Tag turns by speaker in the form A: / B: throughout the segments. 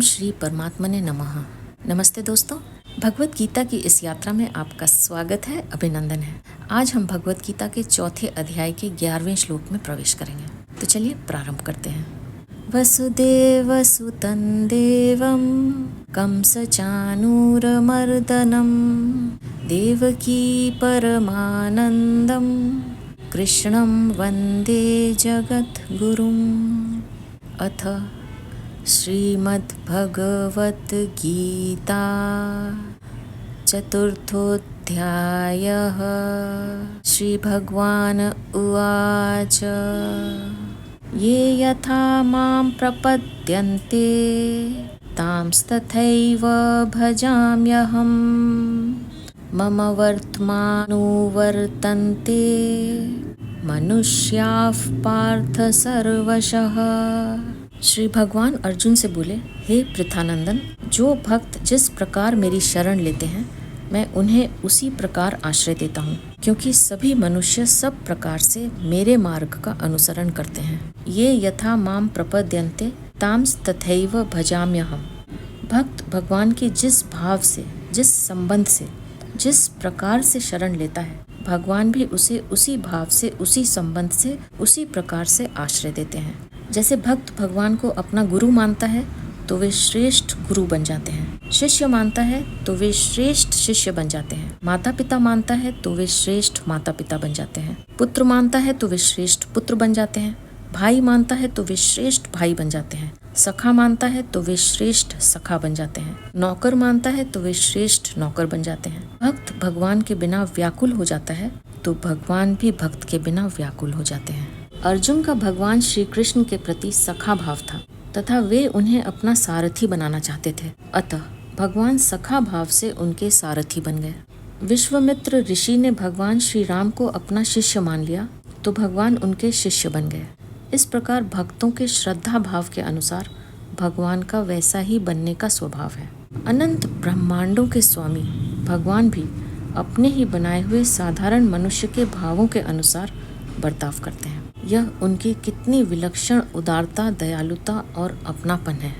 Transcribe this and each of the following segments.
A: श्री परमात्मने नमः। नमस्ते दोस्तों, भगवत गीता की इस यात्रा में आपका स्वागत है, अभिनंदन है। आज हम भगवत गीता के चौथे अध्याय के 11वें श्लोक में प्रवेश करेंगे। तो चलिए प्रारंभ करते हैं। वसुदेवसुतं देवं कंसचाणूरमर्दनं देवकी परमानन्दं कृष्णं वन्दे जगद्गुरुम्। अथ श्रीमद्भगवद्गीता चतुर्थोऽध्यायः। श्रीभगवान् उवाच ये यथा मां प्रपद्यन्ते तांस्तथैव भजाम्यहम् मम वर्त्मानुवर्तन्ते मनुष्याः पार्थ सर्वशः। श्री भगवान अर्जुन से बोले, हे पृथानंदन, जो भक्त जिस प्रकार मेरी शरण लेते हैं मैं उन्हें उसी प्रकार आश्रय देता हूँ, क्योंकि सभी मनुष्य सब प्रकार से मेरे मार्ग का अनुसरण करते हैं। ये यथा माम प्रपद्यन्ते ताम्स तथैव भजाम्यहम्। भक्त भगवान की जिस भाव से, जिस संबंध से, जिस प्रकार से शरण लेता है, भगवान भी उसे उसी भाव से, उसी संबंध से, उसी प्रकार से आश्रय देते हैं। जैसे भक्त भगवान को अपना गुरु मानता है तो वे श्रेष्ठ गुरु बन जाते हैं, शिष्य मानता है तो वे श्रेष्ठ शिष्य बन जाते हैं, माता पिता मानता है तो वे श्रेष्ठ माता पिता बन जाते हैं, पुत्र मानता है तो वे श्रेष्ठ पुत्र बन जाते हैं, भाई मानता है तो वे श्रेष्ठ भाई बन जाते हैं, सखा मानता है तो वे श्रेष्ठ सखा बन जाते हैं, नौकर मानता है तो वे श्रेष्ठ नौकर बन जाते हैं। भक्त भगवान के बिना व्याकुल हो जाता है तो भगवान भी भक्त के बिना व्याकुल हो जाते हैं। अर्जुन का भगवान श्री कृष्ण के प्रति सखा भाव था तथा वे उन्हें अपना सारथी बनाना चाहते थे। अतः भगवान सखा भाव से उनके सारथी बन गए। विश्वामित्र ऋषि ने भगवान श्री राम को अपना शिष्य मान लिया तो भगवान उनके शिष्य बन गए। इस प्रकार भक्तों के श्रद्धा भाव के अनुसार भगवान का वैसा ही बनने का स्वभाव है। अनंत ब्रह्मांडों के स्वामी भगवान भी अपने ही बनाए हुए साधारण मनुष्य के भावों के अनुसार बर्ताव करते हैं। यह उनकी कितनी विलक्षण उदारता, दयालुता और अपनापन है।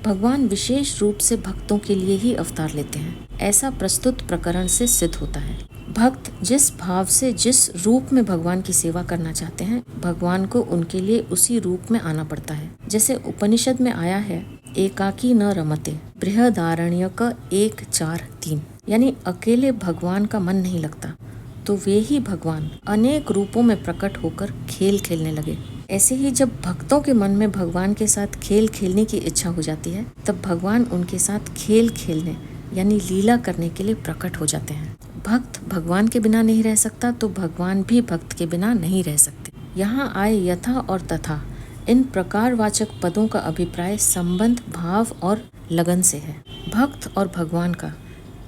A: भगवान विशेष रूप से भक्तों के लिए ही अवतार लेते हैं, ऐसा प्रस्तुत प्रकरण से सिद्ध होता है। भक्त जिस भाव से, जिस रूप में भगवान की सेवा करना चाहते हैं, भगवान को उनके लिए उसी रूप में आना पड़ता है। जैसे उपनिषद में आया है, एकाकी न रमते बृहदारण्यक 1:4-3, यानी अकेले भगवान का मन नहीं लगता तो वे ही भगवान अनेक रूपों में प्रकट होकर खेल खेलने लगे। ऐसे ही जब भक्तों के मन में भगवान के साथ खेल खेलने की इच्छा हो जाती है तब भगवान उनके साथ खेल खेलने यानी लीला करने के लिए प्रकट हो जाते हैं। भक्त भगवान के बिना नहीं रह सकता तो भगवान भी भक्त के बिना नहीं रह सकते। यहाँ आए यथा और तथा इन प्रकारवाचक पदों का अभिप्राय संबंध, भाव और लगन से है। भक्त और भगवान का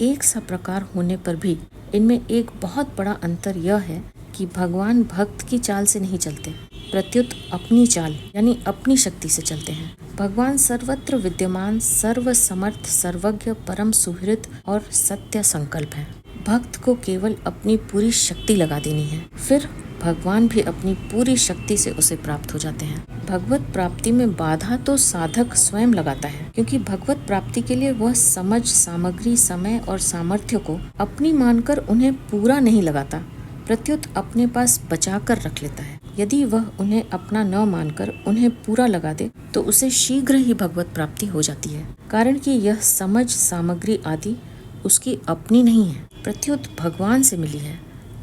A: एक सा प्रकार होने पर भी इनमें एक बहुत बड़ा अंतर यह है कि भगवान भक्त की चाल से नहीं चलते, प्रत्युत अपनी चाल यानी अपनी शक्ति से चलते हैं। भगवान सर्वत्र विद्यमान, सर्वसमर्थ, सर्वज्ञ, परम सुहृद और सत्य संकल्प है। भक्त को केवल अपनी पूरी शक्ति लगा देनी है, फिर भगवान भी अपनी पूरी शक्ति से उसे प्राप्त हो जाते हैं। भगवत प्राप्ति में बाधा तो साधक स्वयं लगाता है, क्योंकि भगवत प्राप्ति के लिए वह समझ, सामग्री, समय और सामर्थ्य को अपनी मानकर उन्हें पूरा नहीं लगाता, प्रत्युत अपने पास बचा कर रख लेता है। यदि वह उन्हें अपना न मानकर उन्हें पूरा लगा दे तो उसे शीघ्र ही भगवत प्राप्ति हो जाती है, कारण कि यह समझ, सामग्री आदि उसकी अपनी नहीं है, प्रत्युत भगवान से मिली है,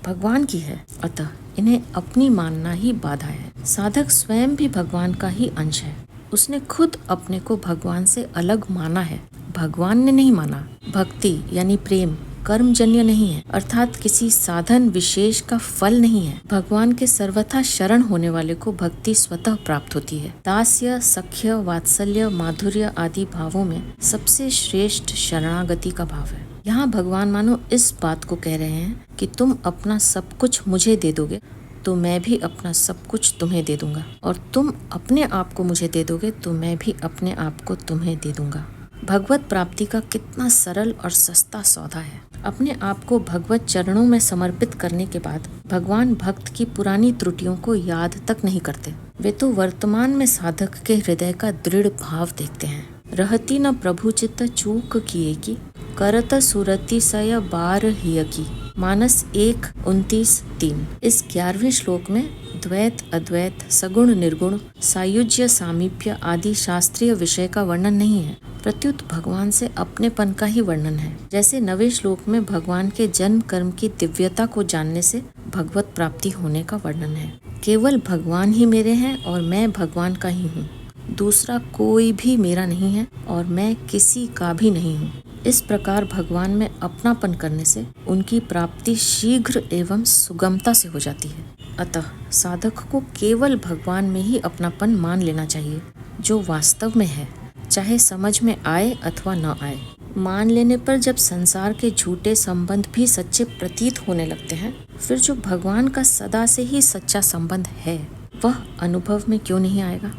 A: भगवान की है। अतः इन्हें अपनी मानना ही बाधा है। साधक स्वयं भी भगवान का ही अंश है, उसने खुद अपने को भगवान से अलग माना है, भगवान ने नहीं माना। भक्ति यानी प्रेम कर्मजन्य नहीं है, अर्थात किसी साधन विशेष का फल नहीं है। भगवान के सर्वथा शरण होने वाले को भक्ति स्वतः प्राप्त होती है। दास्य, सख्य, वात्सल्य, माधुर्य आदि भावों में सबसे श्रेष्ठ शरणागति का भाव है। यहाँ भगवान मानो इस बात को कह रहे हैं कि तुम अपना सब कुछ मुझे दे दोगे तो मैं भी अपना सब कुछ तुम्हें दे दूंगा, और तुम अपने आप को मुझे दे दोगे तो मैं भी अपने आप को तुम्हें दे दूंगा। भगवत प्राप्ति का कितना सरल और सस्ता सौदा है। अपने आप को भगवत चरणों में समर्पित करने के बाद भगवान भक्त की पुरानी त्रुटियों को याद तक नहीं करते। वे तो वर्तमान में साधक के हृदय का दृढ़ भाव देखते हैं। रहती न प्रभु चित्त चूक किए की, करत सुरति सय बार हिय की। मानस 1:29-3। इस 11वें श्लोक में द्वैत, अद्वैत, सगुण, निर्गुण, सायुज्य, सामीप्य आदि शास्त्रीय विषय का वर्णन नहीं है, प्रत्युत भगवान से अपनेपन का ही वर्णन है। जैसे 9वें श्लोक में भगवान के जन्म कर्म की दिव्यता को जानने से भगवत प्राप्ति होने का वर्णन है। केवल भगवान ही मेरे हैं और मैं भगवान का ही हूँ, दूसरा कोई भी मेरा नहीं है और मैं किसी का भी नहीं हूँ। इस प्रकार भगवान में अपनापन करने से उनकी प्राप्ति शीघ्र एवं सुगमता से हो जाती है। अतः साधक को केवल भगवान में ही अपनापन मान लेना चाहिए, जो वास्तव में है, चाहे समझ में आए अथवा न आए। मान लेने पर जब संसार के झूठे संबंध भी सच्चे प्रतीत होने लगते हैं, फिर जो भगवान का सदा से ही सच्चा संबंध है वह अनुभव में क्यों नहीं आएगा?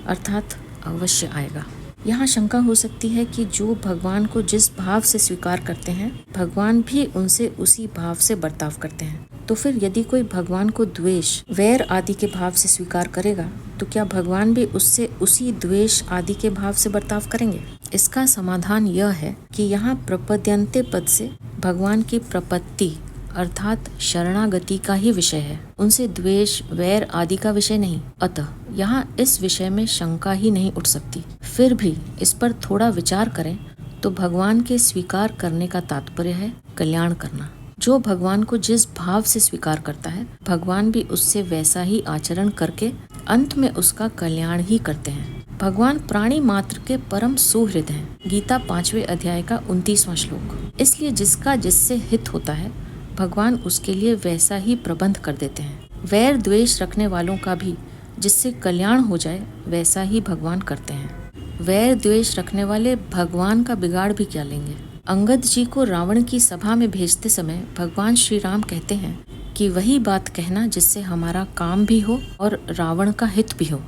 A: अर्थात अवश्य आएगा। यहाँ शंका हो सकती है कि जो भगवान को जिस भाव से स्वीकार करते हैं, भगवान भी उनसे उसी भाव से बर्ताव करते हैं। तो फिर यदि कोई भगवान को द्वेष, वैर आदि के भाव से स्वीकार करेगा, तो क्या भगवान भी उससे उसी द्वेष आदि के भाव से बर्ताव करेंगे? इसका समाधान यह है कि यहाँ प्रपद्यन्ते पद से भगवान की प्रपत्ति अर्थात शरणागति का ही विषय है, उनसे द्वेष, वैर आदि का विषय नहीं। अतः यहाँ इस विषय में शंका ही नहीं उठ सकती। फिर भी इस पर थोड़ा विचार करें तो भगवान के स्वीकार करने का तात्पर्य है कल्याण करना। जो भगवान को जिस भाव से स्वीकार करता है, भगवान भी उससे वैसा ही आचरण करके अंत में उसका कल्याण ही करते हैं। भगवान प्राणी मात्र के परम सुहृद हैं। गीता 5वें अध्याय का 29वां श्लोक। इसलिए जिसका जिससे हित होता है, भगवान उसके लिए वैसा ही प्रबंध कर देते हैं। वैर द्वेष रखने वालों का भी जिससे कल्याण हो जाए वैसा ही भगवान करते हैं। वैर द्वेष रखने वाले भगवान का बिगाड़ भी क्या लेंगे? अंगद जी को रावण की सभा में भेजते समय भगवान श्री राम कहते हैं कि वही बात कहना जिससे हमारा काम भी हो और रावण का हित भी हो।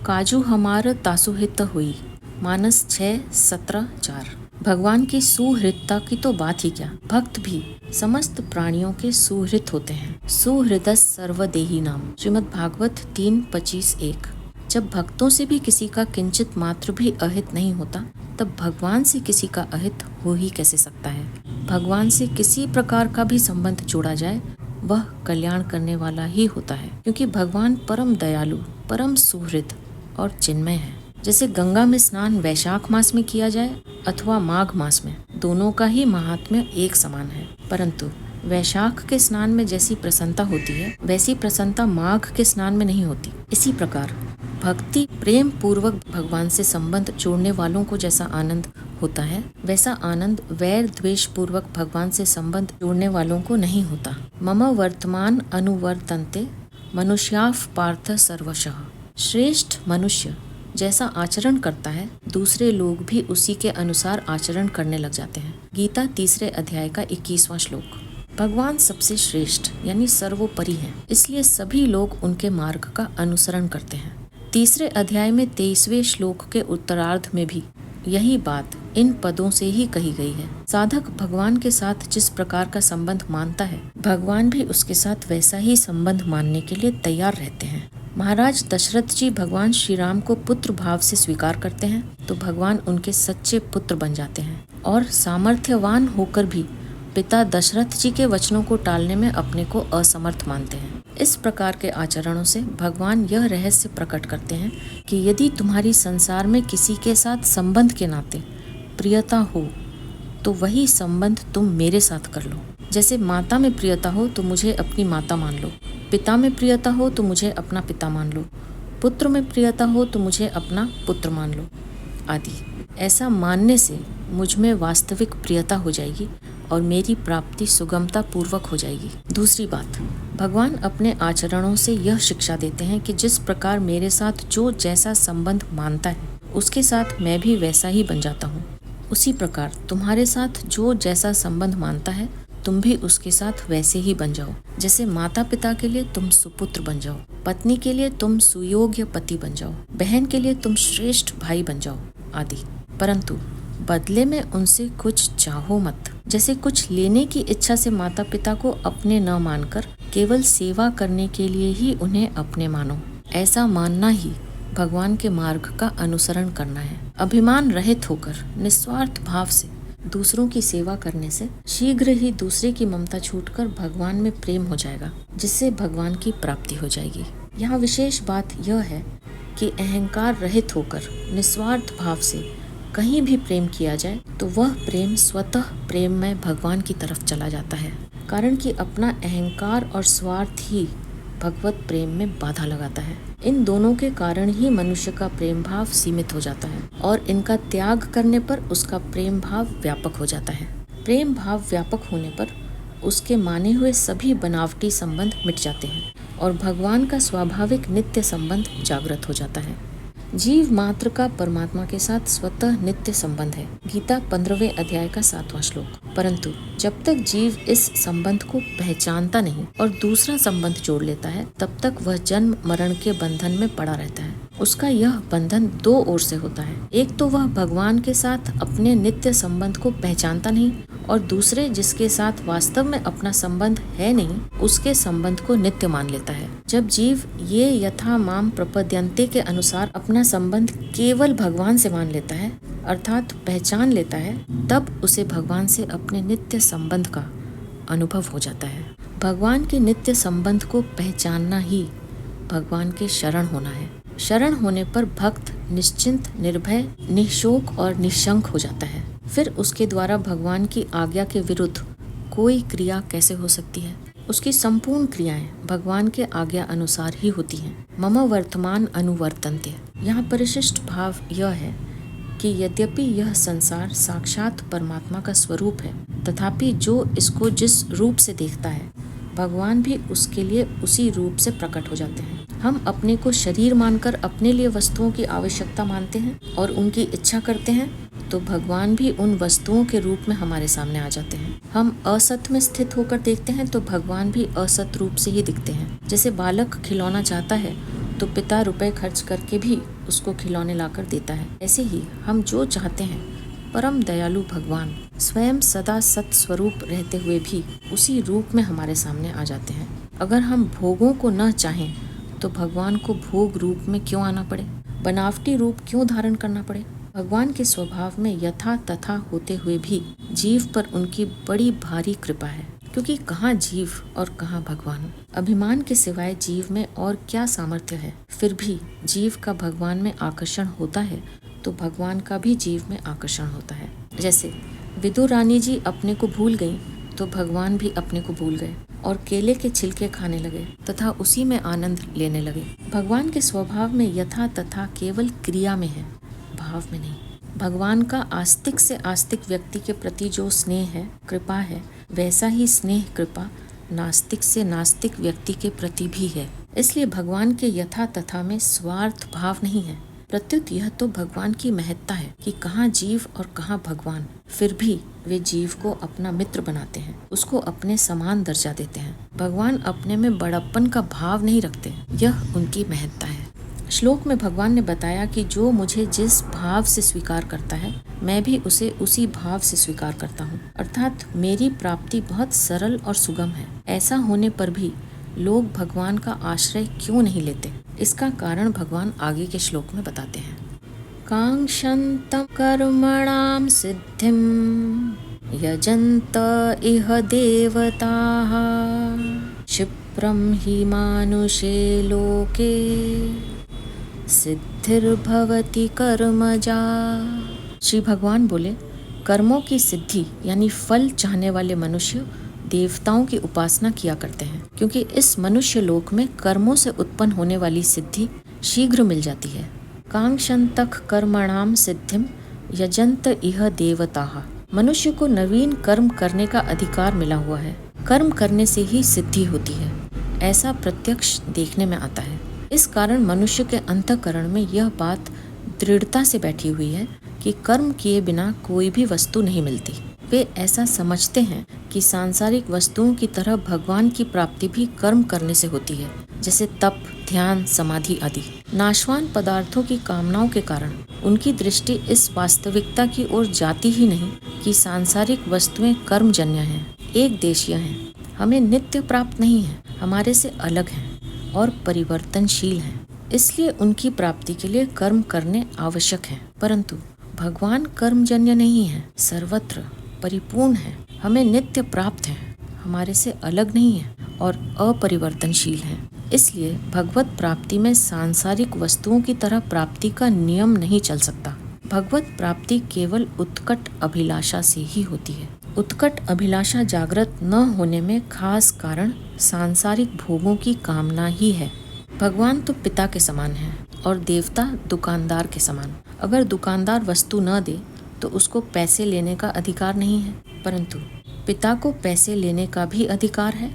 A: काजू हमार तासु हित हुई। मानस 6:17-4। भगवान की सुहृदता की तो बात ही क्या, भक्त भी समस्त प्राणियों के सुहृद होते हैं। सुहृदस सर्वदेही नाम। श्रीमद् भागवत 3:25-1। जब भक्तों से भी किसी का किंचित मात्र भी अहित नहीं होता, तब भगवान से किसी का अहित हो ही कैसे सकता है? भगवान से किसी प्रकार का भी संबंध जोड़ा जाए वह कल्याण करने वाला ही होता है, क्योंकि भगवान परम दयालु, परम सुहृद और चिन्मय है। जैसे गंगा में स्नान वैशाख मास में किया जाए अथवा माघ मास में, दोनों का ही महात्म्य एक समान है, परंतु वैशाख के स्नान में जैसी प्रसन्नता होती है वैसी प्रसन्नता माघ के स्नान में नहीं होती। इसी प्रकार भक्ति प्रेम पूर्वक भगवान से संबंध जोड़ने वालों को जैसा आनंद होता है, वैसा आनंद वैर द्वेष पूर्वक भगवान से संबंध जोड़ने वालों को नहीं होता। मम वर्तमान अनुवर्तन्ते मनुष्याः पार्थ सर्वशः। श्रेष्ठ मनुष्य जैसा आचरण करता है, दूसरे लोग भी उसी के अनुसार आचरण करने लग जाते हैं। गीता 3 अध्याय का 21वां श्लोक। भगवान सबसे श्रेष्ठ यानी सर्वोपरि हैं, इसलिए सभी लोग उनके मार्ग का अनुसरण करते हैं। 3 अध्याय में 23वें श्लोक के उत्तरार्ध में भी यही बात इन पदों से ही कही गई है। साधक भगवान के साथ जिस प्रकार का संबंध मानता है, भगवान भी उसके साथ वैसा ही संबंध मानने के लिए तैयार रहते हैं। महाराज दशरथ जी भगवान श्री राम को पुत्र भाव से स्वीकार करते हैं, तो भगवान उनके सच्चे पुत्र बन जाते हैं और सामर्थ्यवान होकर भी पिता दशरथ जी के वचनों को टालने में अपने को असमर्थ मानते हैं। इस प्रकार के आचरणों से भगवान यह रहस्य प्रकट करते हैं कि यदि तुम्हारी संसार में किसी के साथ संबंध के नाते प्रियता हो, तो वही संबंध तुम मेरे साथ कर लो। जैसे माता में प्रियता हो तो मुझे अपनी माता मान लो, पिता में प्रियता हो तो मुझे अपना पिता मान लो, पुत्र में प्रियता हो तो मुझे अपना पुत्र मान लो आदि। ऐसा मानने से मुझ में वास्तविक प्रियता हो जाएगी और मेरी प्राप्ति सुगमता पूर्वक हो जाएगी। दूसरी बात, भगवान अपने आचरणों से यह शिक्षा देते हैं कि जिस प्रकार मेरे साथ जो जैसा संबंध मानता है, उसके साथ मैं भी वैसा ही बन जाता हूँ। उसी प्रकार तुम्हारे साथ जो जैसा संबंध मानता है, तुम भी उसके साथ वैसे ही बन जाओ। जैसे माता पिता के लिए तुम सुपुत्र बन जाओ, पत्नी के लिए तुम सुयोग्य पति बन जाओ, बहन के लिए तुम श्रेष्ठ भाई बन जाओ आदि। परंतु बदले में उनसे कुछ चाहो मत। जैसे कुछ लेने की इच्छा से माता पिता को अपने न मानकर केवल सेवा करने के लिए ही उन्हें अपने मानो। ऐसा मानना ही भगवान के मार्ग का अनुसरण करना है। अभिमान रहित होकर निस्वार्थ भाव से दूसरों की सेवा करने से शीघ्र ही दूसरे की ममता छूटकर भगवान में प्रेम हो जाएगा, जिससे भगवान की प्राप्ति हो जाएगी। यहाँ विशेष बात यह है कि अहंकार रहित होकर निस्वार्थ भाव से कहीं भी प्रेम किया जाए तो वह प्रेम स्वतः प्रेम में भगवान की तरफ चला जाता है, कारण कि अपना अहंकार और स्वार्थ ही भगवत प्रेम में बाधा लगाता है। इन दोनों के कारण ही मनुष्य का प्रेम भाव सीमित हो जाता है और इनका त्याग करने पर उसका प्रेम भाव व्यापक हो जाता है। प्रेम भाव व्यापक होने पर उसके माने हुए सभी बनावटी संबंध मिट जाते हैं और भगवान का स्वाभाविक नित्य संबंध जागृत हो जाता है। जीव मात्र का परमात्मा के साथ स्वतः नित्य संबंध है। गीता 15वें अध्याय का 7वां श्लोक। परंतु जब तक जीव इस संबंध को पहचानता नहीं और दूसरा संबंध जोड़ लेता है, तब तक वह जन्म मरण के बंधन में पड़ा रहता है। उसका यह बंधन दो ओर से होता है। एक तो वह भगवान के साथ अपने नित्य संबंध को पहचानता नहीं और दूसरे जिसके साथ वास्तव में अपना संबंध है नहीं, उसके संबंध को नित्य मान लेता है। जब जीव ये यथा माम प्रपद्यन्ते के अनुसार अपना संबंध केवल भगवान से मान लेता है, अर्थात पहचान लेता है, तब उसे भगवान से अपने नित्य संबंध का अनुभव हो जाता है। भगवान के नित्य संबंध को पहचानना ही भगवान के शरण होना है। शरण होने पर भक्त निश्चिंत, निर्भय, निःशोक और निशंक हो जाता है। फिर उसके द्वारा भगवान की आज्ञा के विरुद्ध कोई क्रिया कैसे हो सकती है? उसकी संपूर्ण क्रियाएं भगवान के आज्ञा अनुसार ही होती हैं। मम वर्तमान अनुवर्तन्ते। यहाँ परिशिष्ट भाव यह है कि यद्यपि यह संसार साक्षात परमात्मा का स्वरूप है, तथापि जो इसको जिस रूप से देखता है, भगवान भी उसके लिए उसी रूप से प्रकट हो जाते हैं। हम अपने को शरीर मानकर अपने लिए वस्तुओं की आवश्यकता मानते हैं और उनकी इच्छा करते हैं, तो भगवान भी उन वस्तुओं के रूप में हमारे सामने आ जाते हैं। हम असत में स्थित होकर देखते हैं तो भगवान भी असत रूप से ही दिखते हैं। जैसे बालक खिलौना चाहता है तो पिता रुपए खर्च करके भी उसको खिलौने लाकर देता है। ऐसे ही हम जो चाहते हैं, परम दयालु भगवान स्वयं सदा सत स्वरूप रहते हुए भी उसी रूप में हमारे सामने आ जाते हैं। अगर हम भोगों को न चाहें तो भगवान को भोग रूप में क्यों आना पड़े, बनावटी रूप क्यों धारण करना पड़े? भगवान के स्वभाव में यथा तथा होते हुए भी जीव पर उनकी बड़ी भारी कृपा है, क्योंकि कहाँ जीव और कहाँ भगवान। अभिमान के सिवाय जीव में और क्या सामर्थ्य है? फिर भी जीव का भगवान में आकर्षण होता है तो भगवान का भी जीव में आकर्षण होता है। जैसे विदुर रानी जी अपने को भूल गई तो भगवान भी अपने को भूल गए और केले के छिलके खाने लगे तथा उसी में आनंद लेने लगे। भगवान के स्वभाव में यथा तथा केवल क्रिया में है, भाव में नहीं। भगवान का आस्तिक से आस्तिक व्यक्ति के प्रति जो स्नेह है, कृपा है, वैसा ही स्नेह कृपा नास्तिक से नास्तिक व्यक्ति के प्रति भी है। इसलिए भगवान के यथा तथा में स्वार्थ भाव नहीं है। प्रत्युत यह तो भगवान की महत्ता है कि कहाँ जीव और कहाँ भगवान। फिर भी वे जीव को अपना मित्र बनाते हैं, उसको अपने समान दर्जा देते हैं। भगवान अपने में बड़प्पन का भाव नहीं रखते, यह उनकी महत्ता है। श्लोक में भगवान ने बताया कि जो मुझे जिस भाव से स्वीकार करता है, मैं भी उसे उसी भाव से स्वीकार करता हूँ। अर्थात मेरी प्राप्ति बहुत सरल और सुगम है। ऐसा होने पर भी लोग भगवान का आश्रय क्यों नहीं लेते? इसका कारण भगवान आगे के श्लोक में बताते हैं। कांक्षन्तं कर्मणां सिद्धिं यजन्त इह देवताः क्षिप्रं हि मानुषे लोके सिद्धिर्भवति कर्मजा। श्री भगवान बोले, कर्मों की सिद्धि यानी फल चाहने वाले मनुष्य देवताओं की उपासना किया करते हैं, क्योंकि इस मनुष्य लोक में कर्मों से उत्पन्न होने वाली सिद्धि शीघ्र मिल जाती है। कांक्षन्तः कर्मणां सिद्धिं यजन्त इह देवताः। मनुष्य को नवीन कर्म करने का अधिकार मिला हुआ है। कर्म करने से ही सिद्धि होती है, ऐसा प्रत्यक्ष देखने में आता है। इस कारण मनुष्य के अंतःकरण में यह बात दृढ़ता से बैठी हुई है कि कर्म किए बिना कोई भी वस्तु नहीं मिलती। वे ऐसा समझते हैं कि सांसारिक वस्तुओं की तरह भगवान की प्राप्ति भी कर्म करने से होती है, जैसे तप, ध्यान, समाधि आदि। नाशवान पदार्थों की कामनाओं के कारण उनकी दृष्टि इस वास्तविकता की ओर जाती ही नहीं कि सांसारिक वस्तुएं कर्मजन्य हैं, एक देशीय हैं, हमें नित्य प्राप्त नहीं है, हमारे से अलग हैं और परिवर्तनशील हैं। इसलिए उनकी प्राप्ति के लिए कर्म करने आवश्यक है। परंतु भगवान कर्मजन्य नहीं है, सर्वत्र परिपूर्ण है, हमें नित्य प्राप्त है, हमारे से अलग नहीं है और अपरिवर्तनशील है। इसलिए भगवत प्राप्ति में सांसारिक वस्तुओं की तरह प्राप्ति का नियम नहीं चल सकता। भगवत प्राप्ति केवल उत्कट अभिलाषा से ही होती है। उत्कट अभिलाषा जागृत न होने में खास कारण सांसारिक भोगों की कामना ही है। भगवान तो पिता के समान है और देवता दुकानदार के समान। अगर दुकानदार वस्तु न दे तो उसको पैसे लेने का अधिकार नहीं है, परंतु पिता को पैसे लेने का भी अधिकार है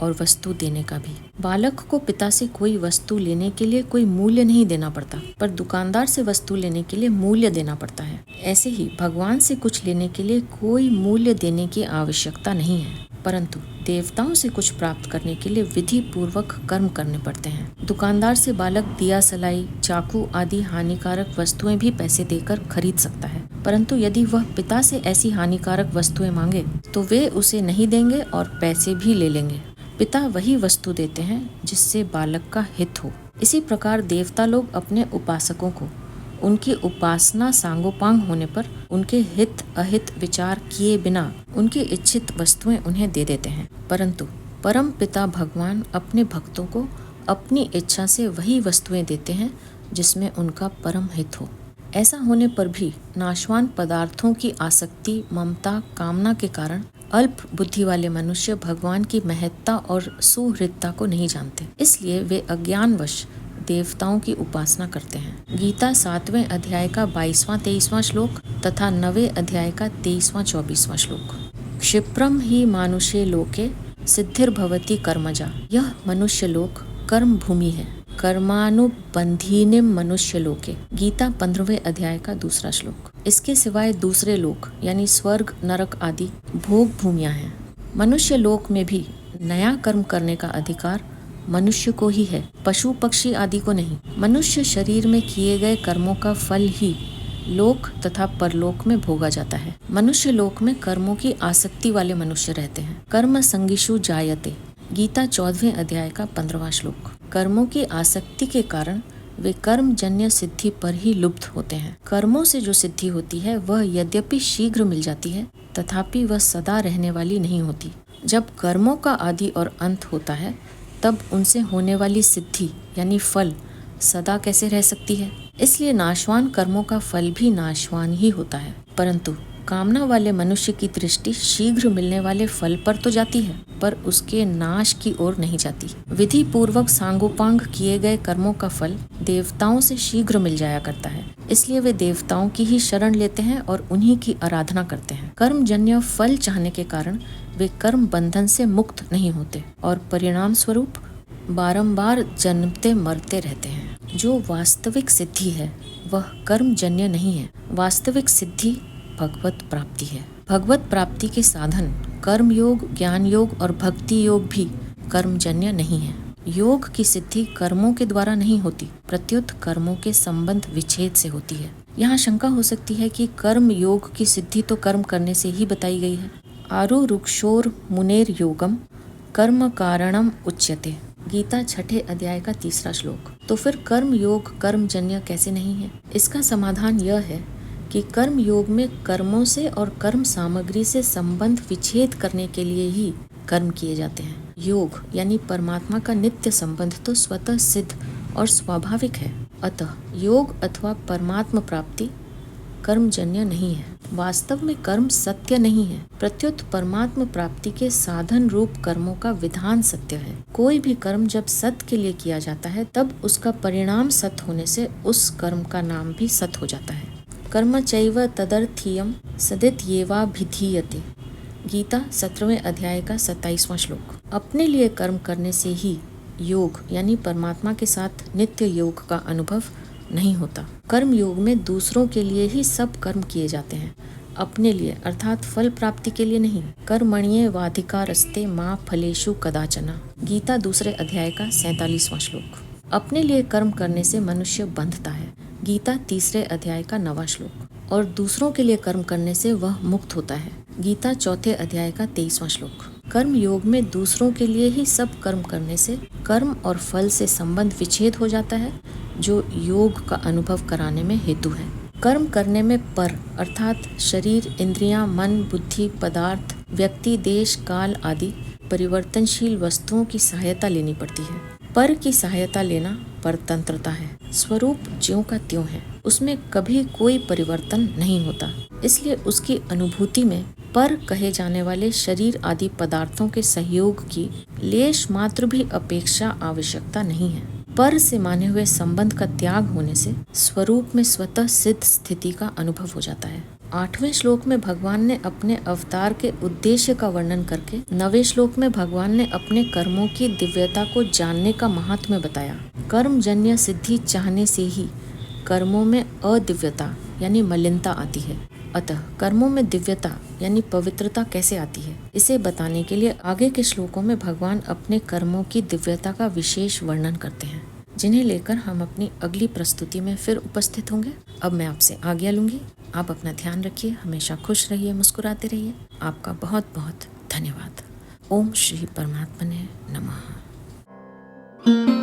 A: और वस्तु देने का भी। बालक को पिता से कोई वस्तु लेने के लिए कोई मूल्य नहीं देना पड़ता, पर दुकानदार से वस्तु लेने के लिए मूल्य देना पड़ता है। ऐसे ही भगवान से कुछ लेने के लिए कोई मूल्य देने की आवश्यकता नहीं है, परंतु देवताओं से कुछ प्राप्त करने के लिए विधि पूर्वक कर्म करने पड़ते हैं। दुकानदार से बालक दिया सलाई, चाकू आदि हानिकारक वस्तुएं भी पैसे देकर खरीद सकता है, परंतु यदि वह पिता से ऐसी हानिकारक वस्तुएं मांगे तो वे उसे नहीं देंगे और पैसे भी ले लेंगे। पिता वही वस्तु देते हैं जिससे बालक का हित हो। इसी प्रकार देवता लोग अपने उपासकों को उनकी उपासना सांगोपांग होने पर उनके हित अहित विचार किए बिना उनकी इच्छित वस्तुएं उन्हें दे देते हैं, परंतु परम पिता भगवान अपने भक्तों को अपनी इच्छा से वही वस्तुएं देते हैं जिसमें उनका परम हित हो। ऐसा होने पर भी नाशवान पदार्थों की आसक्ति, ममता, कामना के कारण अल्प बुद्धि वाले मनुष्य भगवान की महत्ता और सुहृदता को नहीं जानते, इसलिए वे अज्ञानवश देवताओं की उपासना करते हैं। गीता 7वें अध्याय का 22वां-23वां श्लोक तथा 9वें अध्याय का 23वां 24वां श्लोक। क्षिप्रम ही मानुषे लोके सिद्धिर्भवति कर्मजा। यह मनुष्य लोक कर्म भूमि है। कर्मानुबंधीनिम मनुष्य लोके। गीता 15वें अध्याय का 2वां श्लोक। इसके सिवाय दूसरे लोक यानी स्वर्ग, नरक आदि भोग भूमियां हैं। मनुष्य लोक में भी नया कर्म करने का अधिकार मनुष्य को ही है, पशु पक्षी आदि को नहीं। मनुष्य शरीर में किए गए कर्मों का फल ही लोक तथा परलोक में भोगा जाता है। मनुष्य लोक में कर्मों की आसक्ति वाले मनुष्य रहते हैं। कर्म संगिषु जायते। गीता 14वें अध्याय का 15वां श्लोक। कर्मों की आसक्ति के कारण वे कर्म जन्य सिद्धि पर ही लुप्त होते हैं। कर्मों से जो सिद्धि होती है वह यद्यपि शीघ्र मिल जाती है, तथापि वह सदा रहने वाली नहीं होती। जब कर्मों का आदि और अंत होता है तब उनसे होने वाली सिद्धि यानी फल सदा कैसे रह सकती है। इसलिए नाशवान कर्मों का फल भी नाशवान ही होता है, परंतु कामना वाले मनुष्य की दृष्टि शीघ्र मिलने वाले फल पर तो जाती है, पर उसके नाश की ओर नहीं जाती। विधि पूर्वक सांगोपांग किए गए कर्मों का फल देवताओं से शीघ्र मिल जाया करता है, इसलिए वे देवताओं की ही शरण लेते हैं और उन्हीं की आराधना करते हैं। कर्मजन्य फल चाहने के कारण वे कर्म बंधन से मुक्त नहीं होते और परिणाम स्वरूप बारंबार जन्मते मरते रहते हैं। जो वास्तविक सिद्धि है वह कर्मजन्य नहीं है। वास्तविक सिद्धि भगवत प्राप्ति है। भगवत प्राप्ति के साधन कर्म योग, ज्ञान योग और भक्ति योग भी कर्मजन्य नहीं है। योग की सिद्धि कर्मों के द्वारा नहीं होती, प्रत्युत कर्मों के संबंध विच्छेद से होती है। यहाँ शंका हो सकती है कि कर्म योग की सिद्धि तो कर्म करने से ही बताई गई है। आरु रुक्षोर मुनेर योगम कर्म कारणम उच्यते। गीता 6ठे अध्याय का 3रा श्लोक। तो फिर कर्म योग कर्मजन्य कैसे नहीं है? इसका समाधान यह है कि कर्म योग में कर्मों से और कर्म सामग्री से संबंध विच्छेद करने के लिए ही कर्म किए जाते हैं। योग यानी परमात्मा का नित्य संबंध तो स्वतः सिद्ध और स्वाभाविक है, अतः योग अथवा परमात्मा प्राप्ति कर्मजन्य नहीं है। वास्तव में कर्म सत्य नहीं है, प्रत्युत परमात्मा प्राप्ति के साधन रूप कर्मों का विधान सत्य है। कोई भी कर्म जब सत्य के लिए किया जाता है तब उसका परिणाम सत्य होने से उस कर्म का नाम भी सत्य हो जाता है। कर्म चैव तदर्थीयम सदित्येवाभिधीयते। गीता 17वें अध्याय का 27वां श्लोक। अपने लिए कर्म करने से ही योग यानी परमात्मा के साथ नित्य योग का अनुभव नहीं होता। कर्म योग में दूसरों के लिए ही सब कर्म किए जाते हैं, अपने लिए अर्थात फल प्राप्ति के लिए नहीं। कर्मण्येवाधिकारस्ते मा फलेषु कदाचन। गीता 2 अध्याय का 47वां श्लोक। अपने लिए कर्म करने से मनुष्य बंधता है। गीता 3 अध्याय का 9वां श्लोक। और दूसरों के लिए कर्म करने से वह मुक्त होता है। गीता 4 अध्याय का 23वां श्लोक। कर्म योग में दूसरों के लिए ही सब कर्म करने से कर्म और फल से संबंध विच्छेद हो जाता है, जो योग का अनुभव कराने में हेतु है। कर्म करने में पर अर्थात शरीर, इंद्रियां, मन, बुद्धि, पदार्थ, व्यक्ति, देश, काल आदि परिवर्तनशील वस्तुओं की सहायता लेनी पड़ती है। पर की सहायता लेना परतंत्रता है। स्वरूप ज्यों का त्यों है, उसमें कभी कोई परिवर्तन नहीं होता, इसलिए उसकी अनुभूति में पर कहे जाने वाले शरीर आदि पदार्थों के सहयोग की लेश मात्र भी अपेक्षा आवश्यकता नहीं है। पर से माने हुए संबंध का त्याग होने से स्वरूप में स्वतः सिद्ध स्थिति का अनुभव हो जाता है। 8वें श्लोक में भगवान ने अपने अवतार के उद्देश्य का वर्णन करके 9वें श्लोक में भगवान ने अपने कर्मों की दिव्यता को जानने का महात्म्य बताया। कर्मजन्य सिद्धि चाहने से ही कर्मों में अदिव्यता यानी मलिनता आती है। अतः कर्मों में दिव्यता यानी पवित्रता कैसे आती है, इसे बताने के लिए आगे के श्लोकों में भगवान अपने कर्मों की दिव्यता का विशेष वर्णन करते हैं, जिन्हें लेकर हम अपनी अगली प्रस्तुति में फिर उपस्थित होंगे। अब मैं आपसे आज्ञा लूंगी। आप अपना ध्यान रखिए, हमेशा खुश रहिए, मुस्कुराते रहिए। आपका बहुत बहुत धन्यवाद। ओम श्री परमात्मने नमः।